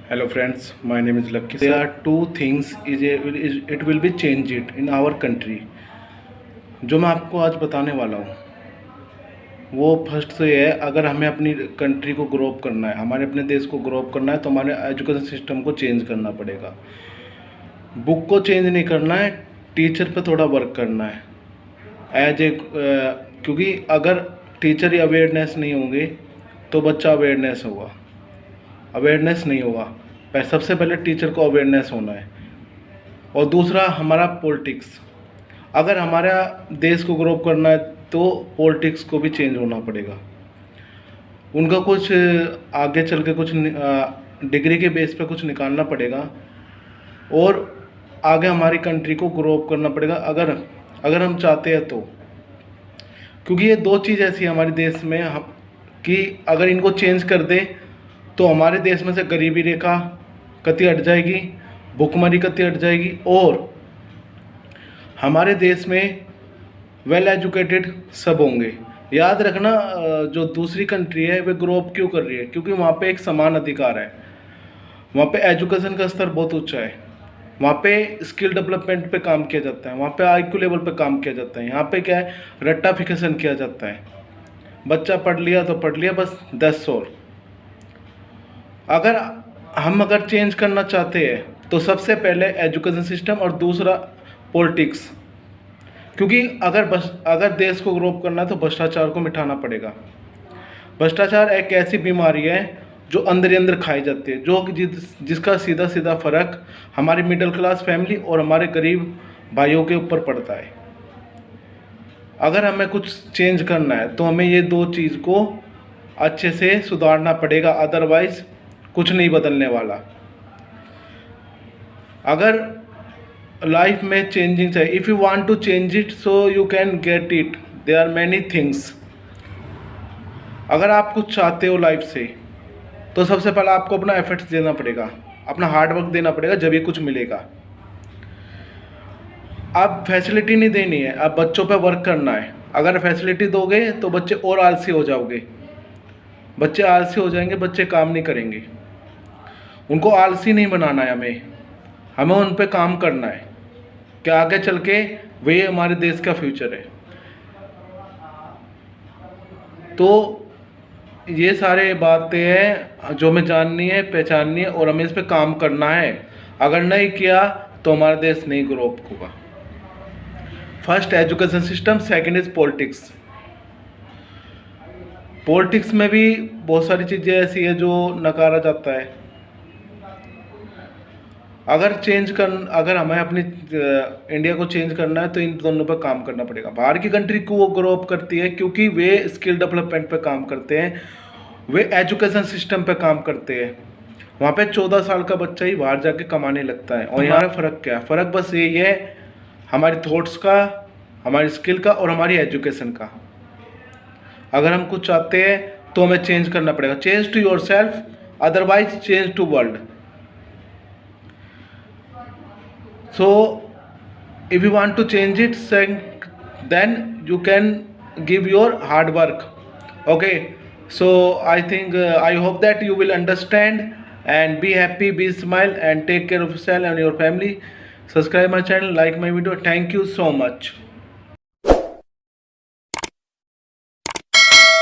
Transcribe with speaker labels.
Speaker 1: Hello friends, my name is Lucky. There are two things it will be changed it in our country. जो मैं आपको आज बताने वाला हूँ वो फर्स्ट से है, अगर हमें अपनी कंट्री को ग्रो अप करना है, हमारे अपने देश को ग्रो अप करना है तो हमारे एजुकेशन सिस्टम को चेंज करना पड़ेगा। बुक को चेंज नहीं करना है, टीचर पे थोड़ा वर्क करना है क्योंकि अगर टीचर ही अवेयरनेस नहीं होंगे तो बच्चा अवेयरनेस होगा, अवेयरनेस नहीं होगा। सबसे पहले टीचर को अवेयरनेस होना है। और दूसरा हमारा पॉलिटिक्स, अगर हमारा देश को ग्रो करना है तो पॉलिटिक्स को भी चेंज होना पड़ेगा। उनका कुछ आगे चल के कुछ डिग्री के बेस पे कुछ निकालना पड़ेगा और आगे हमारी कंट्री को ग्रो अप करना पड़ेगा अगर हम चाहते हैं तो। क्योंकि ये दो चीज़ ऐसी है हमारे देश में कि अगर इनको चेंज कर दे तो हमारे देश में से गरीबी रेखा कतई हट जाएगी, भुखमरी कतई हट जाएगी और हमारे देश में वेल एजुकेटेड सब होंगे। याद रखना, जो दूसरी कंट्री है वे ग्रो अप क्यों कर रही है? क्योंकि वहाँ पे एक समान अधिकार है, वहाँ पे एजुकेशन का स्तर बहुत ऊंचा है, वहाँ पे स्किल डेवलपमेंट पे काम किया जाता है, वहाँ पे आईक्यू लेवल पे काम किया जाता है। यहाँ पे क्या है, रट्टाफिकेशन किया जाता है, बच्चा पढ़ लिया तो पढ़ लिया बस 10 और। अगर चेंज करना चाहते हैं तो सबसे पहले एजुकेशन सिस्टम और दूसरा पॉलिटिक्स। क्योंकि अगर देश को ग्रो अप करना है तो भ्रष्टाचार को मिटाना पड़ेगा। भ्रष्टाचार एक ऐसी बीमारी है जो अंदर ही अंदर खाई जाती है, जिसका सीधा सीधा फर्क हमारी मिडिल क्लास फैमिली और हमारे गरीब भाइयों के ऊपर पड़ता है। अगर हमें कुछ चेंज करना है तो हमें ये दो चीज़ को अच्छे से सुधारना पड़ेगा, अदरवाइज कुछ नहीं बदलने वाला। अगर लाइफ में चेंजिंग चाहिए, if you want to change it so you can get it, there are many things. अगर आप कुछ चाहते हो लाइफ से तो सबसे पहले आपको अपना एफर्ट्स देना पड़ेगा, अपना हार्ड वर्क देना पड़ेगा, जब ये कुछ मिलेगा। अब फैसिलिटी नहीं देनी है, अब बच्चों पे वर्क करना है। अगर फैसिलिटी दोगे तो बच्चे और आलसी हो जाओगे, बच्चे आलसी हो जाएंगे, बच्चे काम नहीं करेंगे। उनको आलसी नहीं बनाना है, हमें उन पे काम करना है कि आगे चल के वे हमारे देश का फ्यूचर है। तो ये सारे बातें हैं जो हमें जाननी है, पहचाननी है और हमें इस पे काम करना है। अगर नहीं किया तो हमारा देश नहीं ग्रो अप होगा। First education system, second is politics. Politics में भी बहुत सारी चीज़ें ऐसी है जो नकारा जाता है। अगर हमें अपनी इंडिया को चेंज करना है तो इन दोनों पर काम करना पड़ेगा। बाहर की कंट्री को वो ग्रो अप करती है क्योंकि वे स्किल डेवलपमेंट पे काम करते हैं, वे एजुकेशन सिस्टम पे काम करते हैं। वहाँ पे 14 साल का बच्चा ही बाहर जाके कमाने लगता है। और यहाँ फ़र्क क्या है? फ़र्क बस यही है, हमारी थॉट्स का, हमारी स्किल का और हमारी एजुकेशन का। अगर हम कुछ चाहते हैं तो हमें चेंज करना पड़ेगा। Change to your self, otherwise change to world. So if you want to change it, then you can give your hard work. Okay, so I hope that you will understand and be happy, be smile and take care of yourself and your family. Subscribe my channel, like my video. Thank you so much.